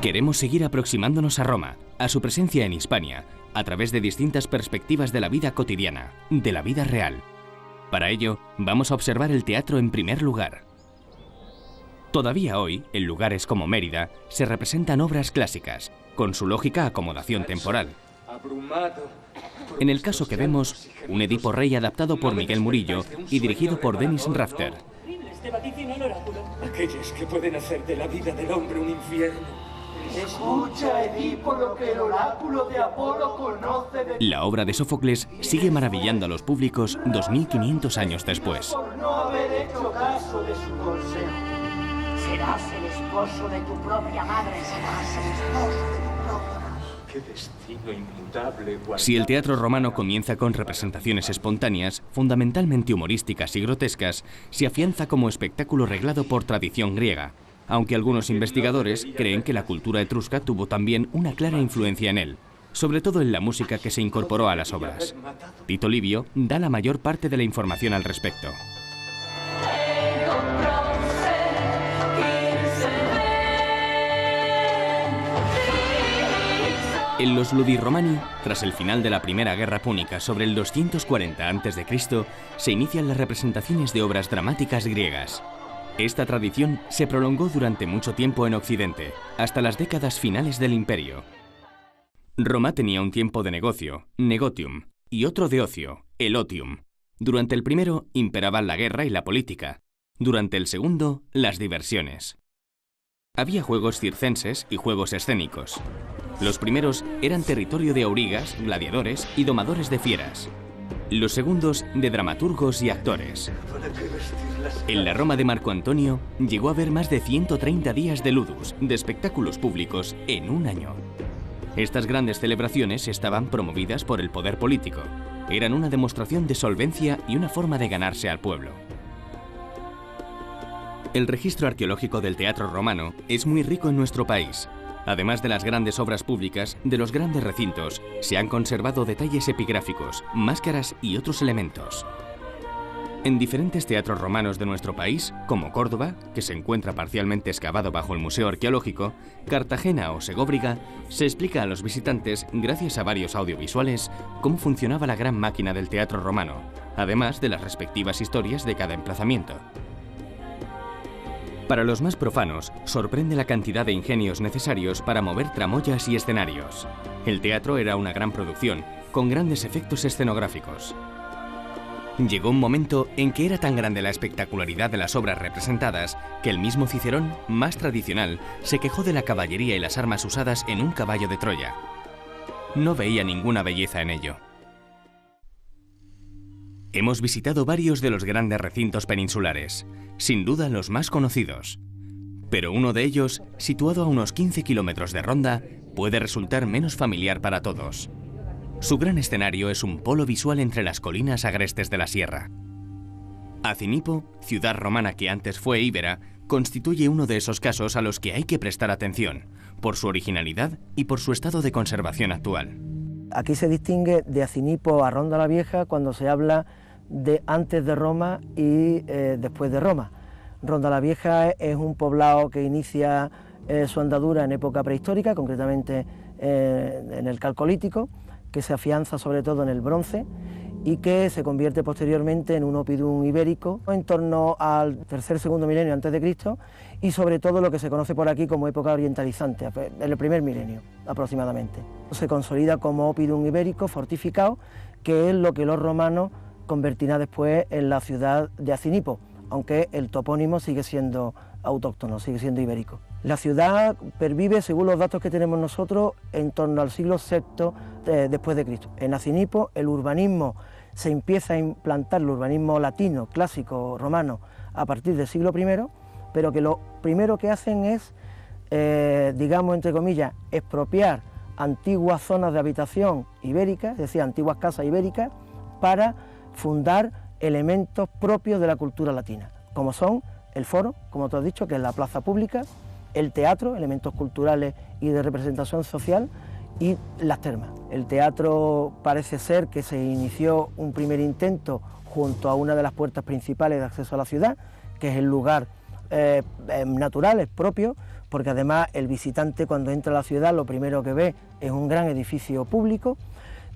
Queremos seguir aproximándonos a Roma, a su presencia en Hispania, a través de distintas perspectivas de la vida cotidiana, de la vida real. Para ello, vamos a observar el teatro en primer lugar. Todavía hoy, en lugares como Mérida, se representan obras clásicas, con su lógica acomodación temporal. En el caso que vemos, un Edipo Rey adaptado por Miguel Murillo y dirigido por Dennis Rafter. Aquellos que pueden hacer de la vida del hombre un infierno. Escucha, Edipo, lo que el oráculo de Apolo conoce de... La obra de Sófocles sigue maravillando a los públicos 2500 años después. Por no haber hecho caso de su consejo. Serás el esposo de tu propia madre, serás el esposo de tu propia madre. Qué destino imputable. Si el teatro romano comienza con representaciones espontáneas, fundamentalmente humorísticas y grotescas, se afianza como espectáculo reglado por tradición griega, aunque algunos investigadores creen que la cultura etrusca tuvo también una clara influencia en él, sobre todo en la música que se incorporó a las obras. Tito Livio da la mayor parte de la información al respecto. En los Ludi Romani, tras el final de la Primera Guerra Púnica sobre el 240 a.C., se inician las representaciones de obras dramáticas griegas. Esta tradición se prolongó durante mucho tiempo en Occidente, hasta las décadas finales del Imperio. Roma tenía un tiempo de negocio, negotium, y otro de ocio, elotium. Durante el primero imperaban la guerra y la política. Durante el segundo, las diversiones. Había juegos circenses y juegos escénicos. Los primeros eran territorio de aurigas, gladiadores y domadores de fieras. Los segundos de dramaturgos y actores. En la Roma de Marco Antonio llegó a haber más de 130 días de ludus, de espectáculos públicos, en un año. Estas grandes celebraciones estaban promovidas por el poder político. Eran una demostración de solvencia y una forma de ganarse al pueblo. El registro arqueológico del teatro romano es muy rico en nuestro país. Además de las grandes obras públicas, de los grandes recintos, se han conservado detalles epigráficos, máscaras y otros elementos. En diferentes teatros romanos de nuestro país, como Córdoba, que se encuentra parcialmente excavado bajo el Museo Arqueológico, Cartagena o Segóbriga, se explica a los visitantes, gracias a varios audiovisuales, cómo funcionaba la gran máquina del teatro romano, además de las respectivas historias de cada emplazamiento. Para los más profanos, sorprende la cantidad de ingenios necesarios para mover tramoyas y escenarios. El teatro era una gran producción, con grandes efectos escenográficos. Llegó un momento en que era tan grande la espectacularidad de las obras representadas que el mismo Cicerón, más tradicional, se quejó de la caballería y las armas usadas en un caballo de Troya. No veía ninguna belleza en ello. Hemos visitado varios de los grandes recintos peninsulares, sin duda los más conocidos. Pero uno de ellos, situado a unos 15 kilómetros de Ronda, puede resultar menos familiar para todos. Su gran escenario es un polo visual entre las colinas agrestes de la sierra. Acinipo, ciudad romana que antes fue íbera, constituye uno de esos casos a los que hay que prestar atención, por su originalidad y por su estado de conservación actual. Aquí se distingue de Acinipo a Ronda la Vieja cuando se habla de antes de Roma y después de Roma. Ronda la Vieja es un poblado que inicia su andadura en época prehistórica, concretamente en el Calcolítico, que se afianza sobre todo en el Bronce y que se convierte posteriormente en un oppidum ibérico en torno al tercer-segundo milenio antes de Cristo y sobre todo lo que se conoce por aquí como época orientalizante, en el primer milenio aproximadamente. Se consolida como oppidum ibérico fortificado, que es lo que los romanos convertirán después en la ciudad de Acinipo, aunque el topónimo sigue siendo autóctono, sigue siendo ibérico. La ciudad pervive, según los datos que tenemos nosotros, en torno al siglo VI después de Cristo. En Acinipo el urbanismo se empieza a implantar, el urbanismo latino, clásico, romano, a partir del siglo I, pero que lo primero que hacen es, digamos entre comillas, expropiar antiguas zonas de habitación ibéricas, es decir, antiguas casas ibéricas, para fundar elementos propios de la cultura latina, como son el foro, como tú has dicho, que es la plaza pública, el teatro, elementos culturales y de representación social, y las termas. El teatro parece ser que se inició un primer intento junto a una de las puertas principales de acceso a la ciudad, que es el lugar natural, es propio, porque además el visitante cuando entra a la ciudad lo primero que ve es un gran edificio público,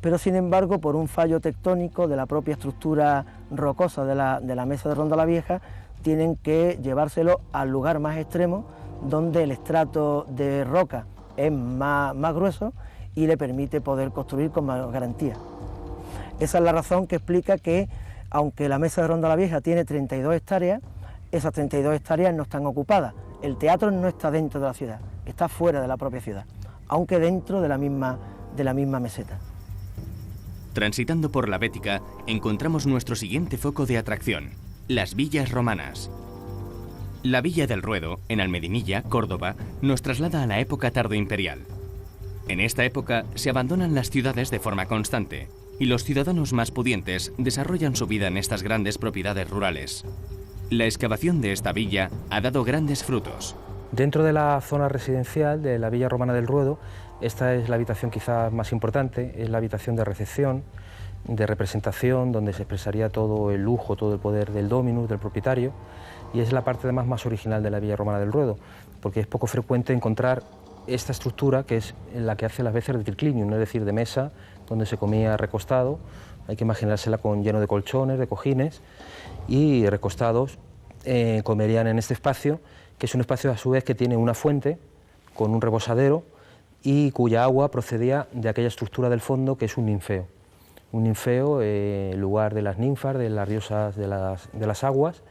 pero sin embargo por un fallo tectónico de la propia estructura rocosa de la mesa de Ronda la Vieja tienen que llevárselo al lugar más extremo donde el estrato de roca es más grueso y le permite poder construir con más garantía. Esa es la razón que explica que, aunque la mesa de Ronda la Vieja tiene 32 hectáreas, esas 32 hectáreas no están ocupadas. El teatro no está dentro de la ciudad, está fuera de la propia ciudad, aunque dentro de la misma meseta. Transitando por la Bética, encontramos nuestro siguiente foco de atracción, las villas romanas. La Villa del Ruedo, en Almedinilla, Córdoba, nos traslada a la época tardoimperial. En esta época se abandonan las ciudades de forma constante y los ciudadanos más pudientes desarrollan su vida en estas grandes propiedades rurales. La excavación de esta villa ha dado grandes frutos. Dentro de la zona residencial de la Villa Romana del Ruedo, esta es la habitación quizás más importante, es la habitación de recepción, de representación, donde se expresaría todo el lujo, todo el poder del dominus, del propietario, y es la parte además más original de la Villa Romana del Ruedo, porque es poco frecuente encontrar esta estructura que es la que hace las veces de triclinium, es decir, de mesa, donde se comía recostado. Hay que imaginársela lleno de colchones, de cojines, y recostados comerían en este espacio, que es un espacio a su vez que tiene una fuente con un rebosadero y cuya agua procedía de aquella estructura del fondo que es un ninfeo. Un ninfeo, lugar de las ninfas, de las diosas de las aguas.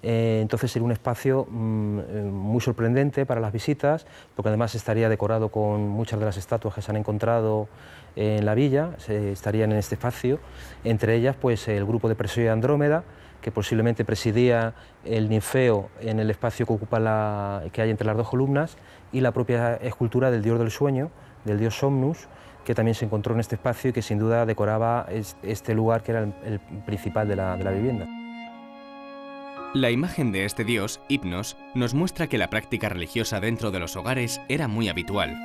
Entonces sería un espacio muy sorprendente para las visitas, porque además estaría decorado con muchas de las estatuas que se han encontrado en la villa, estarían en este espacio, entre ellas pues el grupo de Perseo y Andrómeda, que posiblemente presidía el ninfeo en el espacio que ocupa que hay entre las dos columnas, y la propia escultura del dios del sueño, del dios Somnus, que también se encontró en este espacio y que sin duda decoraba este lugar que era el principal de la vivienda. La imagen de este dios, Hypnos, nos muestra que la práctica religiosa dentro de los hogares era muy habitual.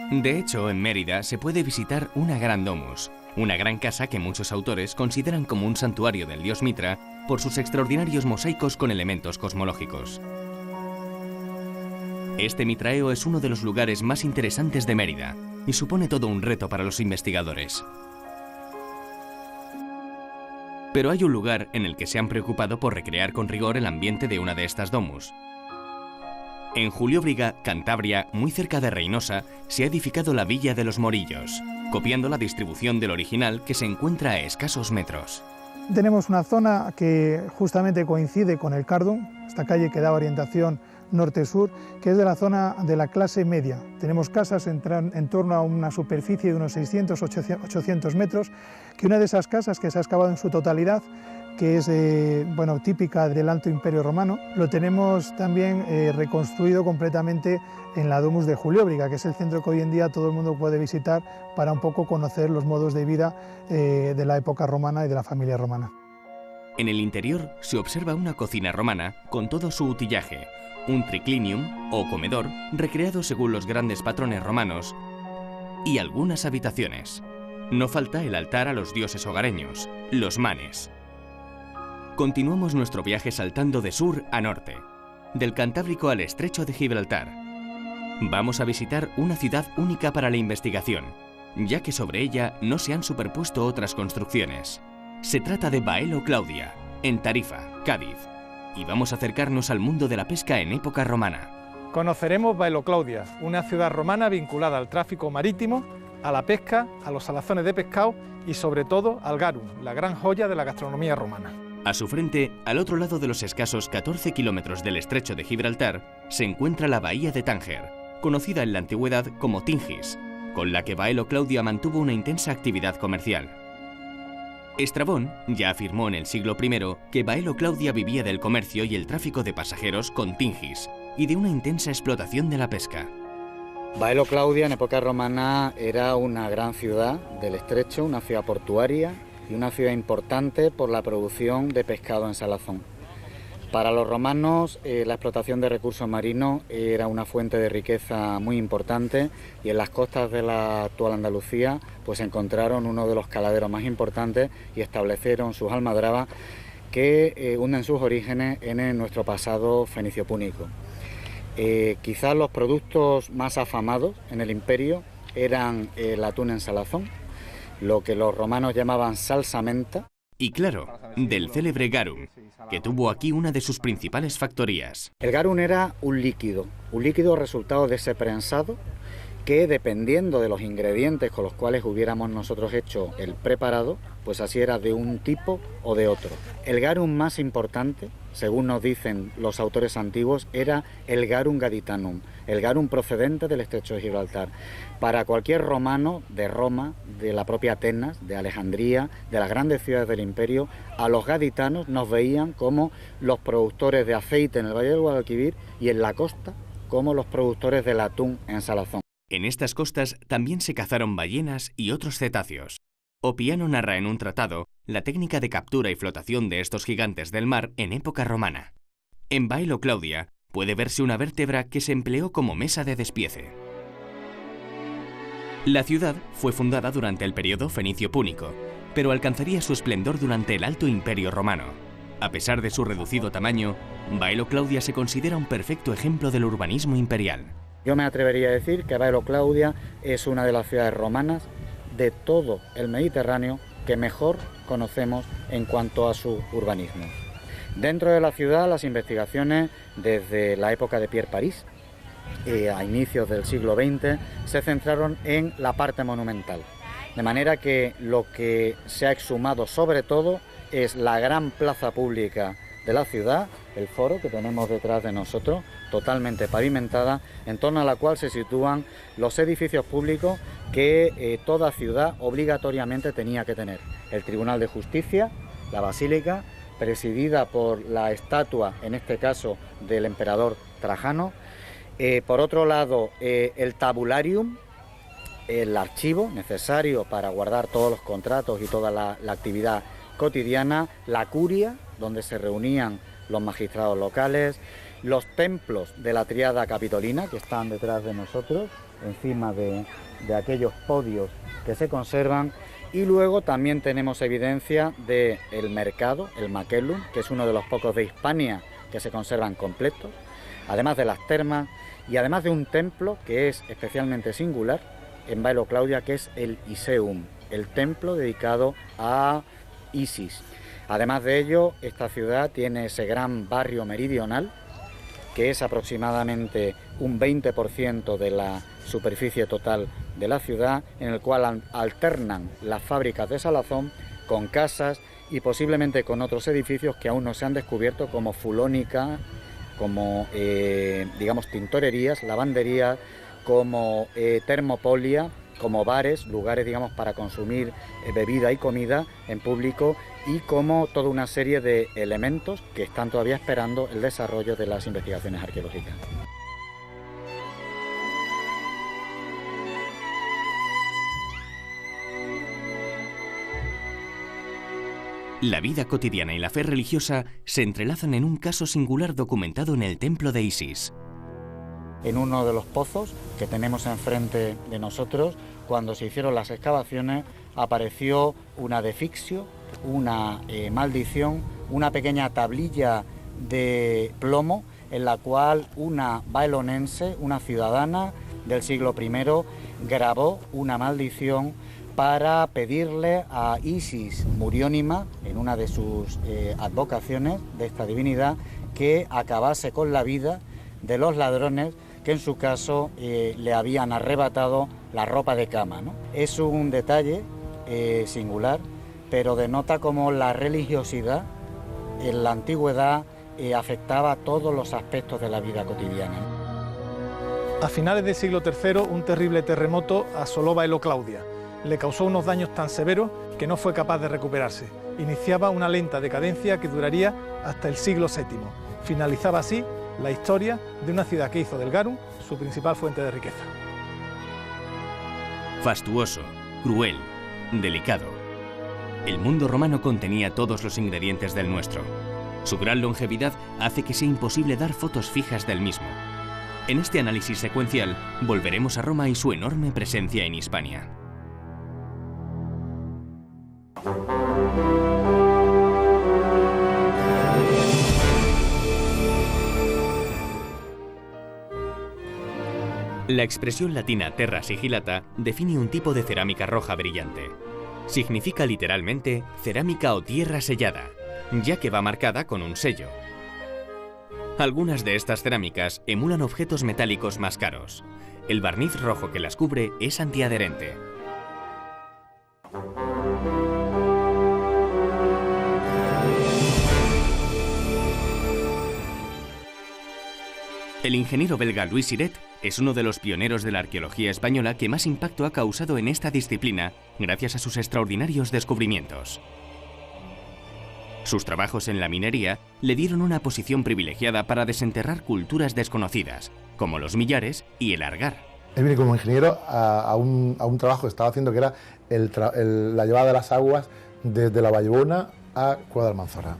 De hecho, en Mérida se puede visitar una gran domus, una gran casa que muchos autores consideran como un santuario del dios Mitra por sus extraordinarios mosaicos con elementos cosmológicos. Este mitraeo es uno de los lugares más interesantes de Mérida y supone todo un reto para los investigadores. Pero hay un lugar en el que se han preocupado por recrear con rigor el ambiente de una de estas domus. En Julióbriga, Cantabria, muy cerca de Reynosa, se ha edificado la Villa de los Morillos, copiando la distribución del original que se encuentra a escasos metros. Tenemos una zona que justamente coincide con el Cardum, esta calle que da orientación norte-sur, que es de la zona de la clase media. Tenemos casas en torno a una superficie de unos 600-800 metros, que una de esas casas que se ha excavado en su totalidad, que es típica del Alto Imperio Romano, lo tenemos también reconstruido completamente en la Domus de Julióbriga, que es el centro que hoy en día todo el mundo puede visitar para un poco conocer los modos de vida de la época romana y de la familia romana. En el interior se observa una cocina romana con todo su utillaje, un triclinium o comedor recreado según los grandes patrones romanos y algunas habitaciones. No falta el altar a los dioses hogareños, los manes. Continuamos nuestro viaje saltando de sur a norte, del Cantábrico al estrecho de Gibraltar. Vamos a visitar una ciudad única para la investigación, ya que sobre ella no se han superpuesto otras construcciones. Se trata de Baelo Claudia, en Tarifa, Cádiz, y vamos a acercarnos al mundo de la pesca en época romana. Conoceremos Baelo Claudia, una ciudad romana vinculada al tráfico marítimo, a la pesca, a los salazones de pescado y sobre todo al garum, la gran joya de la gastronomía romana. A su frente, al otro lado de los escasos 14 kilómetros del estrecho de Gibraltar, se encuentra la bahía de Tánger, conocida en la antigüedad como Tingis, con la que Baelo Claudia mantuvo una intensa actividad comercial. Estrabón ya afirmó en el siglo I que Baelo Claudia vivía del comercio y el tráfico de pasajeros con Tingis y de una intensa explotación de la pesca. Baelo Claudia en época romana era una gran ciudad del estrecho, una ciudad portuaria y una ciudad importante por la producción de pescado en salazón. Para los romanos la explotación de recursos marinos era una fuente de riqueza muy importante y en las costas de la actual Andalucía pues encontraron uno de los caladeros más importantes y establecieron sus almadrabas que hunden sus orígenes en nuestro pasado fenicio-púnico. Quizás los productos más afamados en el imperio eran el atún en salazón, lo que los romanos llamaban salsamenta. Y claro, del célebre garum, que tuvo aquí una de sus principales factorías. El garum era un líquido resultado de ese prensado que, dependiendo de los ingredientes con los cuales hubiéramos nosotros hecho el preparado, pues así era de un tipo o de otro. El garum más importante, según nos dicen los autores antiguos, era el garum gaditanum, el garum procedente del estrecho de Gibraltar. Para cualquier romano de Roma, de la propia Atenas, de Alejandría, de las grandes ciudades del imperio, a los gaditanos nos veían como los productores de aceite en el Valle del Guadalquivir y en la costa como los productores del atún en salazón. En estas costas también se cazaron ballenas y otros cetáceos. Oppiano narra en un tratado la técnica de captura y flotación de estos gigantes del mar en época romana. En Baelo Claudia puede verse una vértebra que se empleó como mesa de despiece. La ciudad fue fundada durante el periodo fenicio-púnico, pero alcanzaría su esplendor durante el Alto Imperio Romano. A pesar de su reducido tamaño, Baelo Claudia se considera un perfecto ejemplo del urbanismo imperial. Yo me atrevería a decir que Baelo Claudia es una de las ciudades romanas de todo el Mediterráneo que mejor conocemos en cuanto a su urbanismo. Dentro de la ciudad, las investigaciones desde la época de Pierre Paris, a inicios del siglo XX, se centraron en la parte monumental. De manera que lo que se ha exhumado sobre todo es la gran plaza pública de la ciudad, el foro que tenemos detrás de nosotros, totalmente pavimentada, en torno a la cual se sitúan los edificios públicos que toda ciudad obligatoriamente tenía que tener. El Tribunal de Justicia, la Basílica, presidida por la estatua, en este caso, del emperador Trajano. Por otro lado, el tabularium, el archivo necesario para guardar todos los contratos y toda la actividad cotidiana, la curia, donde se reunían los magistrados locales, los templos de la Tríada Capitolina, que están detrás de nosotros, encima de aquellos podios que se conservan, y luego también tenemos evidencia del mercado, el Macellum, que es uno de los pocos de Hispania que se conservan completos, además de las termas, y además de un templo que es especialmente singular en Baelo Claudia, que es el Iseum, el templo dedicado a Isis. Además de ello, esta ciudad tiene ese gran barrio meridional, que es aproximadamente un 20% de la superficie total de la ciudad, en el cual alternan las fábricas de salazón con casas y posiblemente con otros edificios que aún no se han descubierto, como fulónica, como digamos tintorerías, lavanderías, como termopolia, como bares, lugares digamos para consumir bebida y comida en público, y como toda una serie de elementos que están todavía esperando el desarrollo de las investigaciones arqueológicas. La vida cotidiana y la fe religiosa se entrelazan en un caso singular documentado en el templo de Isis. En uno de los pozos que tenemos enfrente de nosotros, cuando se hicieron las excavaciones, apareció una adefixio, una maldición, una pequeña tablilla de plomo en la cual una baelonense, una ciudadana del siglo I, grabó una maldición para pedirle a Isis Muriónima, en una de sus advocaciones de esta divinidad, que acabase con la vida de los ladrones que en su caso le habían arrebatado la ropa de cama, ¿no? Es un detalle singular, pero denota cómo la religiosidad en la antigüedad afectaba todos los aspectos de la vida cotidiana. A finales del siglo III, un terrible terremoto asoló Baelo Claudia. Le causó unos daños tan severos que no fue capaz de recuperarse. Iniciaba una lenta decadencia que duraría hasta el siglo VII. Finalizaba así la historia de una ciudad que hizo del garum su principal fuente de riqueza. Fastuoso, cruel, delicado. El mundo romano contenía todos los ingredientes del nuestro. Su gran longevidad hace que sea imposible dar fotos fijas del mismo. En este análisis secuencial volveremos a Roma y su enorme presencia en Hispania. La expresión latina terra sigillata define un tipo de cerámica roja brillante. Significa literalmente cerámica o tierra sellada, ya que va marcada con un sello. Algunas de estas cerámicas emulan objetos metálicos más caros. El barniz rojo que las cubre es antiadherente. El ingeniero belga Louis Siret es uno de los pioneros de la arqueología española que más impacto ha causado en esta disciplina gracias a sus extraordinarios descubrimientos. Sus trabajos en la minería le dieron una posición privilegiada para desenterrar culturas desconocidas, como los millares y el Argar. Él viene como ingeniero a un trabajo que estaba haciendo, que era la llevada de las aguas desde la Vallbona a Cueva de Almanzora.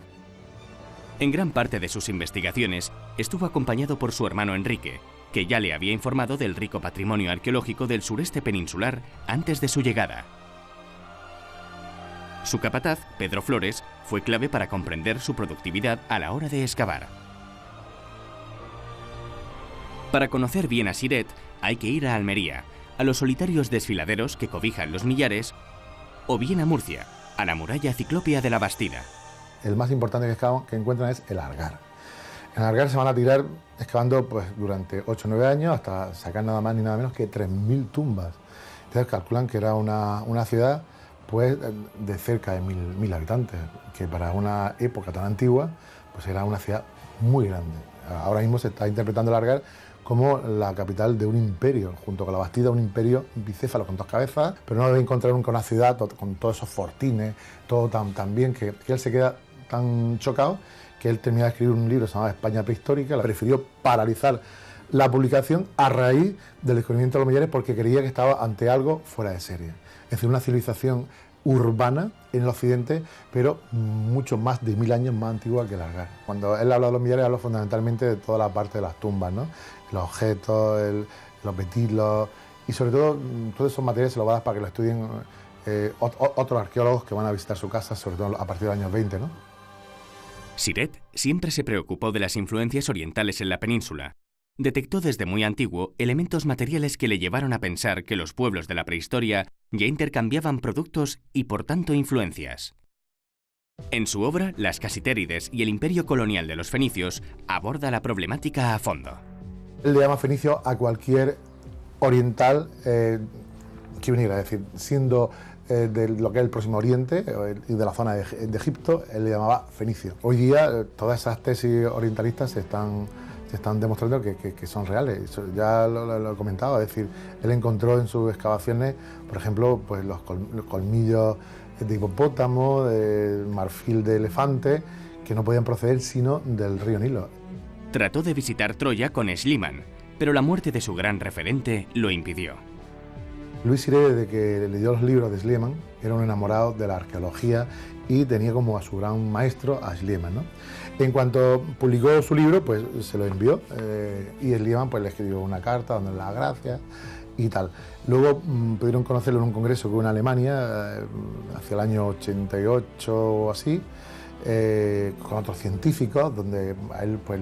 En gran parte de sus investigaciones estuvo acompañado por su hermano Enrique, que ya le había informado del rico patrimonio arqueológico del sureste peninsular antes de su llegada. Su capataz, Pedro Flores, fue clave para comprender su productividad a la hora de excavar. Para conocer bien a Siret, hay que ir a Almería, a los solitarios desfiladeros que cobijan los millares, o bien a Murcia, a la muralla ciclópea de la Bastida. El más importante que encuentran es el Argar. En el Argar se van a tirar excavando pues, durante 8 o 9 años hasta sacar nada más ni nada menos que 3.000 tumbas. Entonces calculan que era una ciudad pues, de cerca de 1.000 habitantes, que para una época tan antigua pues, era una ciudad muy grande. Ahora mismo se está interpretando el Argar como la capital de un imperio, junto con la Bastida, un imperio bicéfalo con 2 cabezas, pero no debe encontrar nunca una ciudad con todos esos fortines, todo tan bien, que él se queda tan chocado que él termina de escribir un libro llamado España prehistórica. Prefirió paralizar la publicación a raíz del descubrimiento de los millares porque creía que estaba ante algo fuera de serie. Es decir, una civilización urbana en el occidente, pero mucho más de 1000 años más antigua que el Argar. Cuando él habla de los millares, habla fundamentalmente de toda la parte de las tumbas, ¿no? Los objetos, los vestidos y sobre todo todos esos materiales se los va a dar para que lo estudien otros arqueólogos que van a visitar su casa, sobre todo a partir del año 20, ¿no? Siret siempre se preocupó de las influencias orientales en la península. Detectó desde muy antiguo elementos materiales que le llevaron a pensar que los pueblos de la prehistoria ya intercambiaban productos y por tanto influencias. En su obra, Las Casitérides y el imperio colonial de los fenicios, aborda la problemática a fondo. Él le llama fenicio a cualquier oriental que viniera, es decir, siendo de lo que es el Próximo Oriente y de la zona de Egipto, él le llamaba fenicio. Hoy día todas esas tesis orientalistas se están demostrando que son reales. Ya lo he comentado, es decir, él encontró en sus excavaciones, por ejemplo, pues los colmillos de hipopótamo, de marfil de elefante, que no podían proceder sino del río Nilo. Trató de visitar Troya con Schliemann, pero la muerte de su gran referente lo impidió. Louis Siret, desde que leyó los libros de Schliemann, era un enamorado de la arqueología y tenía como a su gran maestro a Schliemann, ¿no? En cuanto publicó su libro, pues se lo envió y Schliemann pues, le escribió una carta dándole las gracias y tal. Luego pudieron conocerlo en un congreso que hubo en Alemania hacia el año 88 o así, con otros científicos, donde a él pues,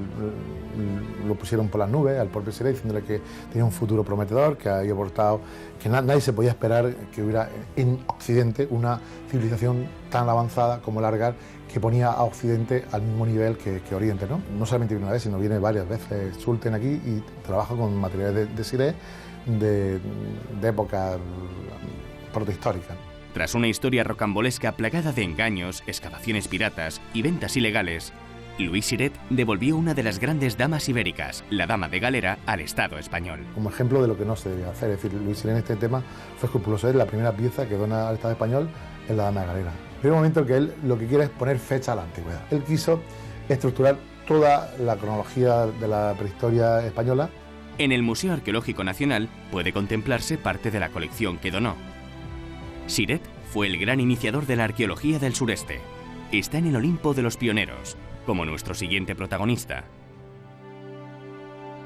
lo pusieron por las nubes, al propio Siret, diciéndole que tenía un futuro prometedor, que había aportado, que nadie se podía esperar que hubiera en Occidente una civilización tan avanzada como el Argar, que ponía a Occidente al mismo nivel que Oriente, ¿no? No solamente viene una vez, sino viene varias veces. Schulten aquí y trabaja con materiales de Siret de época protohistórica. Tras una historia rocambolesca plagada de engaños, excavaciones piratas y ventas ilegales, Louis Siret devolvió una de las grandes damas ibéricas, la dama de galera, al Estado español. Como ejemplo de lo que no se debía hacer, es decir, Louis Siret en este tema fue escrupuloso. Es la primera pieza que dona al Estado español es la dama de galera. Hay un momento en que él lo que quiere es poner fecha a la antigüedad. Él quiso estructurar toda la cronología de la prehistoria española. En el Museo Arqueológico Nacional puede contemplarse parte de la colección que donó. Siret fue el gran iniciador de la arqueología del sureste. Está en el Olimpo de los pioneros, como nuestro siguiente protagonista.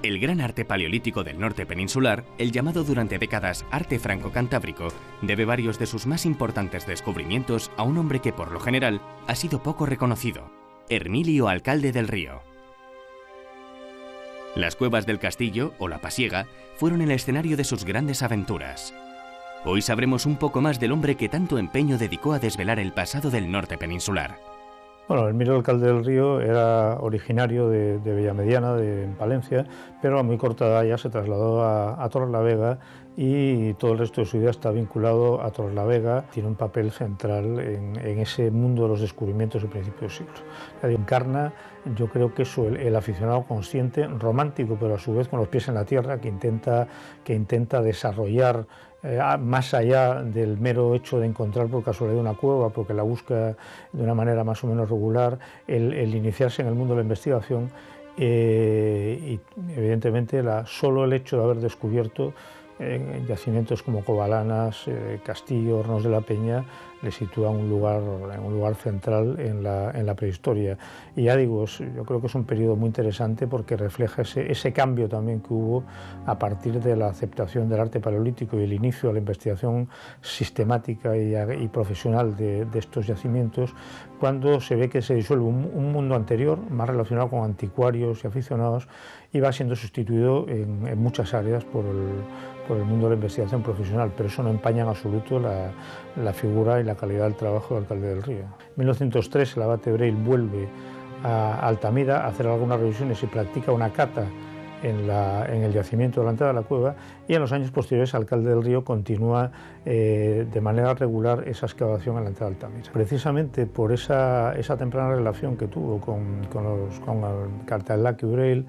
El gran arte paleolítico del norte peninsular, el llamado durante décadas arte franco-cantábrico, debe varios de sus más importantes descubrimientos a un hombre que por lo general ha sido poco reconocido, Hermilio Alcalde del Río. Las cuevas del castillo, o la Pasiega, fueron el escenario de sus grandes aventuras. Hoy sabremos un poco más del hombre que tanto empeño dedicó a desvelar el pasado del norte peninsular. Bueno, Hermilo Alcalde del Río era originario de Bellamediana, de Palencia, pero a muy corta edad ya se trasladó a Torrelavega y todo el resto de su vida está vinculado a Torrelavega. Tiene un papel central en ese mundo de los descubrimientos de principios de siglo. Encarna, yo creo que eso, el aficionado consciente, romántico, pero a su vez con los pies en la tierra, que intenta desarrollar más allá del mero hecho de encontrar por casualidad una cueva, porque la busca de una manera más o menos regular, el iniciarse en el mundo de la investigación y evidentemente solo el hecho de haber descubierto yacimientos como Covalanas, Castillo, Hornos de la Peña, le sitúa en un lugar central en la prehistoria. Y ya digo, yo creo que es un periodo muy interesante porque refleja ese cambio también que hubo a partir de la aceptación del arte paleolítico y el inicio de la investigación sistemática y profesional de estos yacimientos, cuando se ve que se disuelve un mundo anterior, más relacionado con anticuarios y aficionados, y va siendo sustituido en muchas áreas por el mundo de la investigación profesional, pero eso no empaña en absoluto la figura y la calidad del trabajo del Alcalde del Río. En 1903 el abate Breil vuelve a Altamira a hacer algunas revisiones y practica una cata en el yacimiento de la entrada de la cueva, y en los años posteriores el Alcalde del Río continúa de manera regular esa excavación en la entrada de Altamira. Precisamente por esa temprana relación que tuvo con el Cartaelaki Breil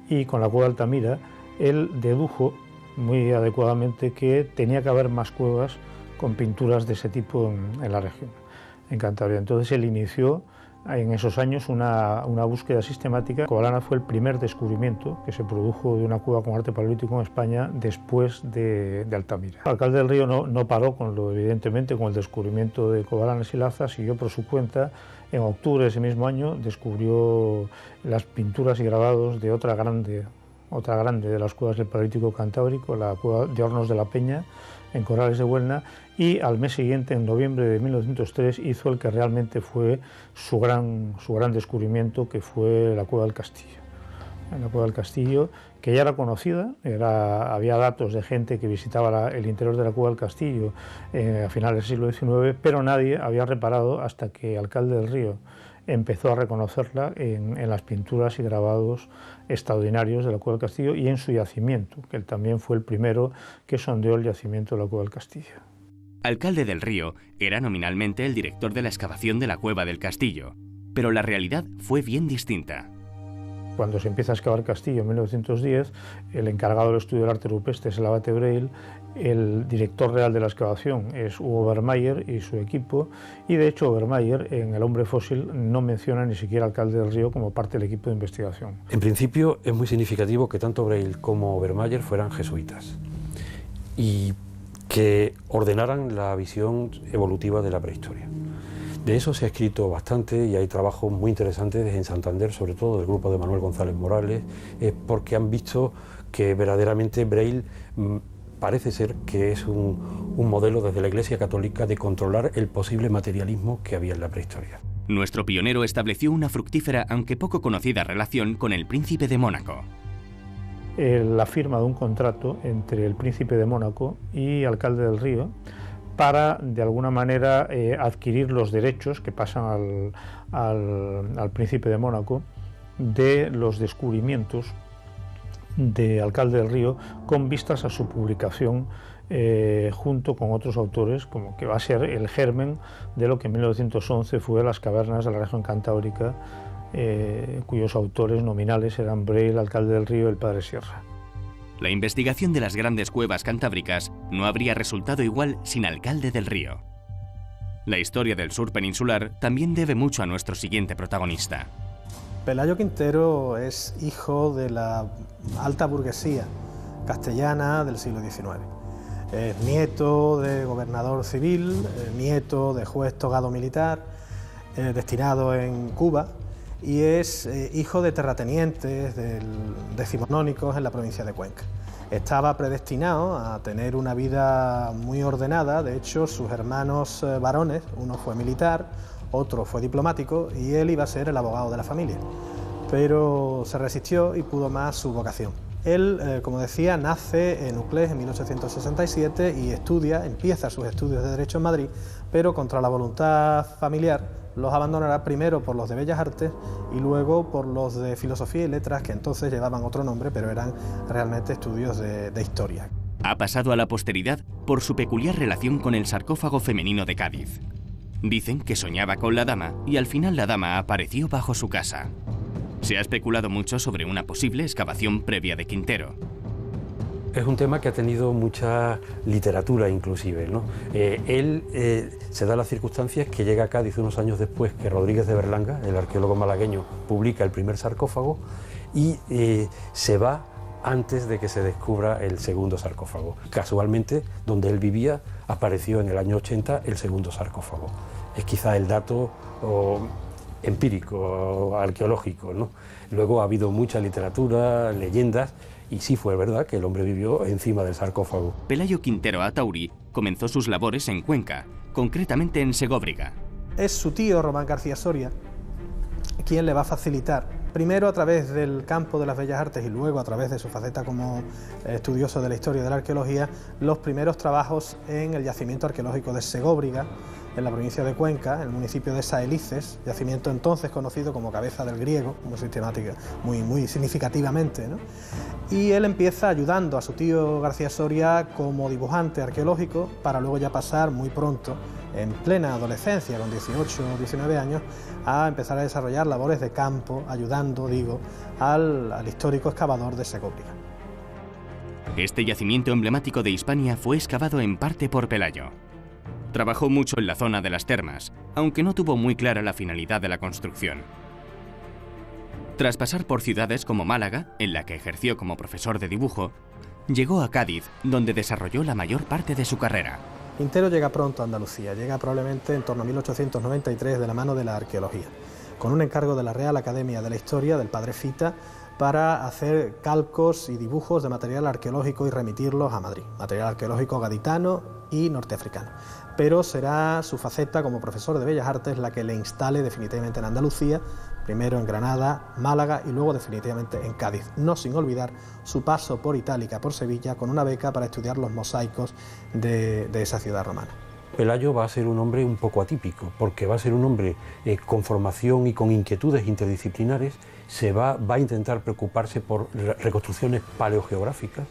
y con la cueva de Altamira, él dedujo muy adecuadamente que tenía que haber más cuevas con pinturas de ese tipo en la región, en Cantabria. Entonces él inició en esos años una búsqueda sistemática. Covalanas fue el primer descubrimiento que se produjo de una cueva con arte paleolítico en España después de Altamira. El Alcalde del Río no paró evidentemente con el descubrimiento de Covalanas y Laza, siguió por su cuenta. En octubre de ese mismo año descubrió las pinturas y grabados de otra grande de las cuevas del Paleolítico Cantábrico, la cueva de Hornos de la Peña, en Corrales de Huelna, y al mes siguiente, en noviembre de 1903, hizo el que realmente fue su gran descubrimiento, que fue la cueva del Castillo. En la cueva del Castillo, que ya era conocida, había datos de gente que visitaba el interior de la cueva del Castillo a finales del siglo XIX, pero nadie había reparado hasta que Alcalde del Río empezó a reconocerla en las pinturas y grabados extraordinarios de la cueva del Castillo y en su yacimiento, que él también fue el primero que sondeó el yacimiento de la cueva del Castillo. Alcalde del Río era nominalmente el director de la excavación de la cueva del Castillo, pero la realidad fue bien distinta. Cuando se empieza a excavar Castillo en 1910, el encargado del estudio del arte rupestre es el abate Breil, el director real de la excavación es Hugo Obermayer y su equipo, y de hecho Obermayer en El hombre fósil no menciona ni siquiera al Alcalde del Río como parte del equipo de investigación. En principio es muy significativo que tanto Breil como Obermayer fueran jesuitas y que ordenaran la visión evolutiva de la prehistoria. De eso se ha escrito bastante y hay trabajos muy interesantes en Santander, sobre todo del grupo de Manuel González Morales, porque han visto que verdaderamente Breil parece ser que es un modelo desde la Iglesia Católica de controlar el posible materialismo que había en la prehistoria. Nuestro pionero estableció una fructífera, aunque poco conocida, relación con el príncipe de Mónaco. La firma de un contrato entre el príncipe de Mónaco y Alcalde del Río para, de alguna manera, adquirir los derechos que pasan al príncipe de Mónaco de los descubrimientos de Alcalde del Río, con vistas a su publicación junto con otros autores, como que va a ser el germen de lo que en 1911 fue Las cavernas de la región cantábrica, cuyos autores nominales eran Breil, Alcalde del Río y el Padre Sierra. La investigación de las grandes cuevas cantábricas no habría resultado igual sin Alcalde del Río. La historia del sur peninsular también debe mucho a nuestro siguiente protagonista. Pelayo Quintero es hijo de la alta burguesía castellana del siglo XIX. Es nieto de gobernador civil, nieto de juez togado militar, destinado en Cuba, y es hijo de terratenientes decimonónicos en la provincia de Cuenca. Estaba predestinado a tener una vida muy ordenada. De hecho, sus hermanos varones, uno fue militar, otro fue diplomático y él iba a ser el abogado de la familia. pero se resistió y pudo más su vocación. Él, como decía, nace en Uclés en 1867 y empieza sus estudios de Derecho en Madrid, pero contra la voluntad familiar los abandonará primero por los de Bellas Artes y luego por los de Filosofía y Letras, que entonces llevaban otro nombre, pero eran realmente estudios de historia. Ha pasado a la posteridad por su peculiar relación con el sarcófago femenino de Cádiz. Dicen que soñaba con la dama y al final la dama apareció bajo su casa. Se ha especulado mucho sobre una posible excavación previa de Quintero. Es un tema que ha tenido mucha literatura inclusive, ¿no? Se da las circunstancias que llega a Cádiz unos años después que Rodríguez de Berlanga, el arqueólogo malagueño, publica el primer sarcófago y se va antes de que se descubra el segundo sarcófago. Casualmente, donde él vivía, apareció en el año 80 el segundo sarcófago. Es quizá el dato empírico, arqueológico, ¿no? Luego ha habido mucha literatura, leyendas, y sí fue verdad que el hombre vivió encima del sarcófago. Pelayo Quintero Atauri comenzó sus labores en Cuenca, concretamente en Segóbriga. Es su tío, Román García Soria, quien le va a facilitar, primero a través del campo de las Bellas Artes y luego a través de su faceta como estudioso de la historia de la arqueología, los primeros trabajos en el yacimiento arqueológico de Segóbriga, en la provincia de Cuenca, en el municipio de Saelices, yacimiento entonces conocido como Cabeza del Griego, muy significativamente, ¿no? Y él empieza ayudando a su tío García Soria como dibujante arqueológico para luego ya pasar muy pronto, en plena adolescencia, con 18 o 19 años, a empezar a desarrollar labores de campo, ayudando, al histórico excavador de Segóbriga. Este yacimiento emblemático de Hispania fue excavado en parte por Pelayo. Trabajó mucho en la zona de las termas, aunque no tuvo muy clara la finalidad de la construcción. Tras pasar por ciudades como Málaga, en la que ejerció como profesor de dibujo, llegó a Cádiz, donde desarrolló la mayor parte de su carrera. Quintero llega pronto a Andalucía, llega probablemente en torno a 1893 de la mano de la arqueología, con un encargo de la Real Academia de la Historia del padre Fita para hacer calcos y dibujos de material arqueológico y remitirlos a Madrid, material arqueológico gaditano y norteafricano. Pero será su faceta como profesor de Bellas Artes la que le instale definitivamente en Andalucía, primero en Granada, Málaga y luego definitivamente en Cádiz, no sin olvidar su paso por Itálica, por Sevilla, con una beca para estudiar los mosaicos de esa ciudad romana. Pelayo va a ser un hombre un poco atípico, porque va a ser un hombre con formación y con inquietudes interdisciplinares, va a intentar preocuparse por reconstrucciones paleogeográficas,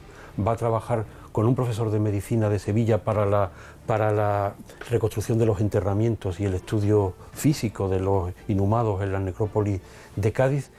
va a trabajar con un profesor de medicina de Sevilla para la reconstrucción de los enterramientos y el estudio físico de los inhumados en la necrópolis de Cádiz,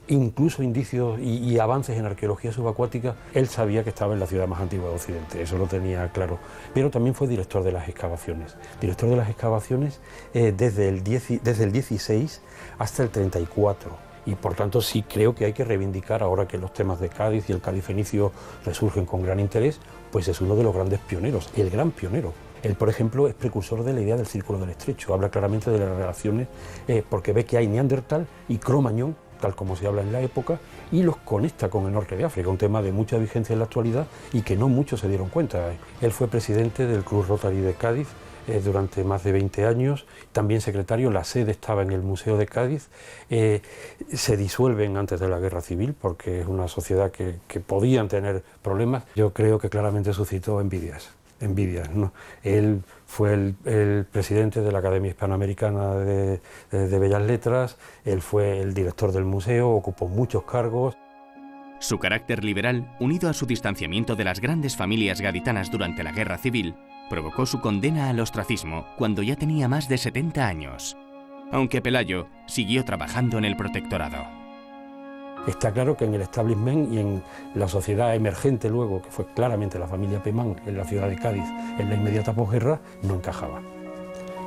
incluso indicios y avances en arqueología subacuática. Él sabía que estaba en la ciudad más antigua de Occidente, eso lo tenía claro, pero también fue director de las excavaciones. Director de las excavaciones desde el 16 hasta el 34. Y por tanto sí creo que hay que reivindicar, ahora que los temas de Cádiz y el Cádiz fenicio resurgen con gran interés, pues es uno de los grandes pioneros, el gran pionero. Él, por ejemplo, es precursor de la idea del Círculo del Estrecho, habla claramente de las relaciones, porque ve que hay Neandertal y Cro-Magnon, tal como se habla en la época, y los conecta con el norte de África, un tema de mucha vigencia en la actualidad y que no muchos se dieron cuenta. Él fue presidente del Club Rotary de Cádiz durante más de 20 años, también secretario, la sede estaba en el Museo de Cádiz, se disuelven antes de la Guerra Civil porque es una sociedad que podían tener problemas. Yo creo que claramente suscitó envidias, ¿no? Él fue el presidente de la Academia Hispanoamericana de Bellas Letras, él fue el director del museo, ocupó muchos cargos. Su carácter liberal, unido a su distanciamiento de las grandes familias gaditanas durante la Guerra Civil, provocó su condena al ostracismo cuando ya tenía más de 70 años, aunque Pelayo siguió trabajando en el protectorado. Está claro que en el establishment y en la sociedad emergente luego, que fue claramente la familia Pemán en la ciudad de Cádiz en la inmediata posguerra, no encajaba.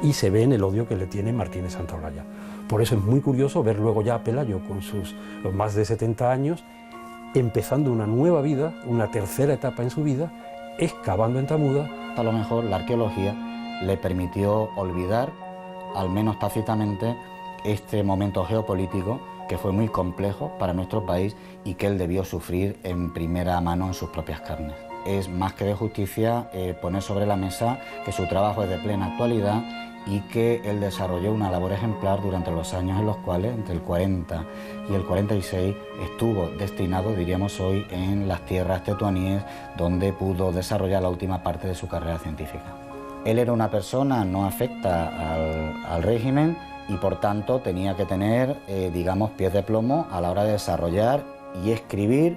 Y se ve en el odio que le tiene Martínez Santaolalla. Por eso es muy curioso ver luego ya a Pelayo con sus más de 70 años, empezando una nueva vida, una tercera etapa en su vida, excavando en Tamuda. A lo mejor la arqueología le permitió olvidar, al menos tácitamente, este momento geopolítico que fue muy complejo para nuestro país y que él debió sufrir en primera mano en sus propias carnes. Es más que de justicia poner sobre la mesa que su trabajo es de plena actualidad y que él desarrolló una labor ejemplar durante los años en los cuales, entre el 40 y el 46, estuvo destinado, diríamos hoy, en las tierras tetuaníes, donde pudo desarrollar la última parte de su carrera científica. Él era una persona no afecta al régimen y por tanto tenía que tener, digamos, pies de plomo a la hora de desarrollar y escribir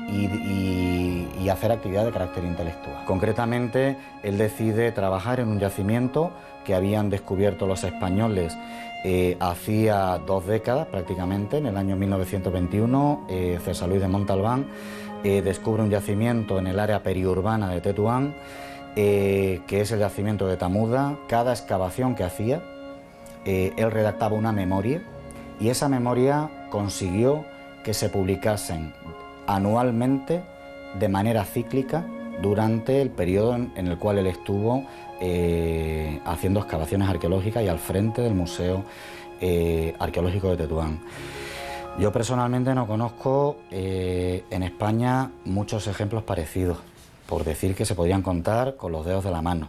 y hacer actividad de carácter intelectual. Concretamente, él decide trabajar en un yacimiento que habían descubierto los españoles hacía 2 décadas prácticamente, en el año 1921, César Luis de Montalbán descubre un yacimiento en el área periurbana de Tetuán, que es el yacimiento de Tamuda. Cada excavación que hacía, él redactaba una memoria y esa memoria consiguió que se publicasen anualmente de manera cíclica durante el periodo en el cual él estuvo haciendo excavaciones arqueológicas y al frente del Museo Arqueológico de Tetuán. Yo personalmente no conozco en España muchos ejemplos parecidos, por decir que se podrían contar con los dedos de la mano.